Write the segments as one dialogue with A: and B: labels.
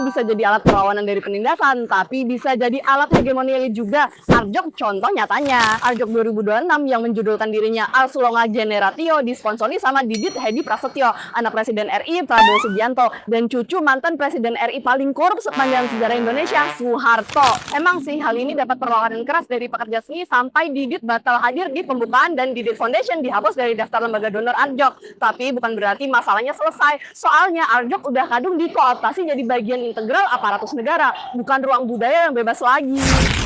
A: bisa jadi alat perlawanan dari penindasan, tapi bisa jadi alat hegemoni elit juga. Arjok contoh nyatanya. Arjok 2026 yang menjudulkan dirinya Arsulonga Generatio disponsori sama Didit Hedi Prasetyo, anak Presiden RI Prabowo Subianto, dan cucu mantan Presiden RI paling korup sepanjang sejarah Indonesia, Soeharto. Emang sih hal ini dapat perlawanan keras dari pekerja seni sampai Didit batal hadir di pembukaan dan Didit Foundation dihapus dari daftar lembaga donor Arjok. Tapi bukan berarti masalahnya selesai. Soalnya Arjok udah kadung dikooptasi jadi bagian integral aparatus negara, bukan ruang budaya yang bebas lagi.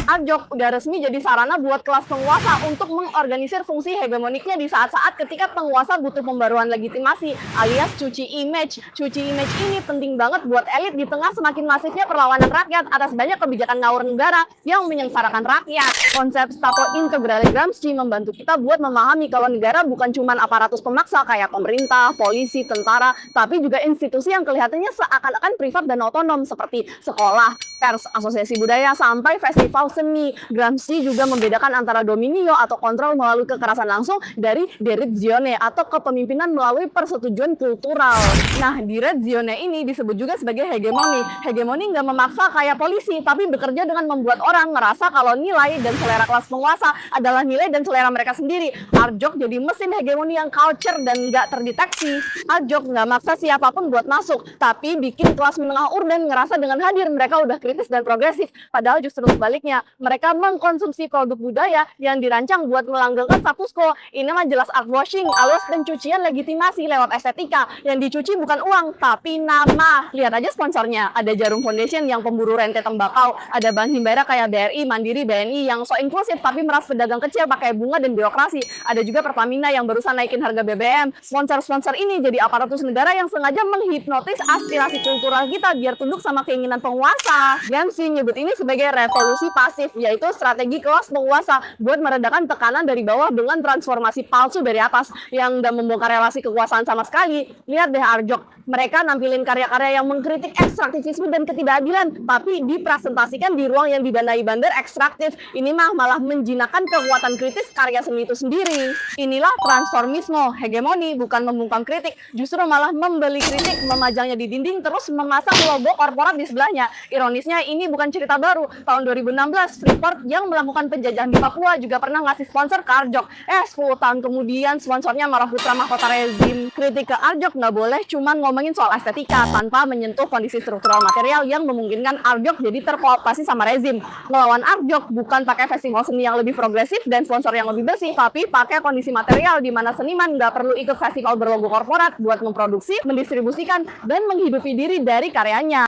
A: Arjok udah resmi jadi sarana buat kelas penguasa untuk mengorganisir fungsi hegemoniknya di saat-saat ketika penguasa butuh pembaruan legitimasi alias cuci image. Cuci image ini penting banget buat elit di tengah semakin masifnya perlawanan rakyat atas banyak kebijakan ngawur negara yang menyengsarakan rakyat. Konsep Stato Integrale Gramsci membantu kita buat memahami kalau negara bukan cuma aparatus pemaksa kayak pemerintah, polisi, tentara, tapi juga institusi yang kelihatannya seakan-akan privat dan otonom seperti sekolah, pers, asosiasi budaya, sampai festival seni. Gramsci juga membedakan antara dominio atau kontrol melalui kekerasan langsung dari derizione atau kepemimpinan melalui persetujuan kultural. Nah, derizione ini disebut juga sebagai hegemoni. Hegemoni nggak memaksa kayak polisi, tapi bekerja dengan membuat orang ngerasa kalau nilai dan selera kelas penguasa adalah nilai dan selera mereka sendiri. Arjok jadi mesin hegemoni yang culture dan nggak terdeteksi. Arjok nggak maksa siapapun buat masuk, tapi bikin kelas menengah urban ngerasa dengan hadir mereka udah kritis dan progresif. Padahal justru sebaliknya, mereka mengkonsumsi produk budaya yang dirancang buat melanggengkan status quo. Ini mah jelas art washing alias pencucian legitimasi lewat estetika. Yang dicuci bukan uang, tapi nama. Lihat aja sponsornya, ada Jarum Foundation yang pemburu rente tembakau, ada bank himbara kayak BRI, Mandiri, BNI yang so inklusif tapi meras pedagang kecil pakai bunga dan birokrasi. Ada juga Pertamina yang barusan naikin harga BBM. Sponsor-sponsor ini jadi aparatus negara yang sengaja menghipnotis aspirasi kultural kita biar tunduk sama keinginan penguasa. Gramsci nyebut ini sebagai revolusi pasif, yaitu strategi kelas penguasa buat meredakan tekanan dari bawah dengan transformasi palsu dari atas yang udah membongkar relasi kekuasaan sama sekali. Lihat deh Arjok, mereka nampilin karya-karya yang mengkritik ekstraktivisme dan ketidakadilan, tapi dipresentasikan di ruang yang didanai bandar ekstraktif. Ini mah malah menjinakkan kekuatan kritis karya seni itu sendiri. Inilah transformisme, hegemoni bukan membungkam kritik, justru malah membeli kritik, memajangnya di dinding, terus memasang logo korporat di sebelahnya. Ironisnya ini bukan cerita baru. Tahun 2016, Freeport yang melakukan penjajahan di Papua juga pernah ngasih sponsor ke Arjok. 10 tahun kemudian sponsornya malah putra mahkota rezim. Kritik ke Arjok nggak boleh cuman ngomongin soal estetika tanpa menyentuh kondisi struktural material yang memungkinkan Arjok jadi terkooptasi sama rezim. Melawan Arjok bukan pakai festival seni yang lebih progresif dan sponsor yang lebih bersih, tapi pakai kondisi material di mana seniman nggak perlu ikut festival berlogo korporat buat memproduksi, mendistribusikan, dan menghidupi diri dari karyanya.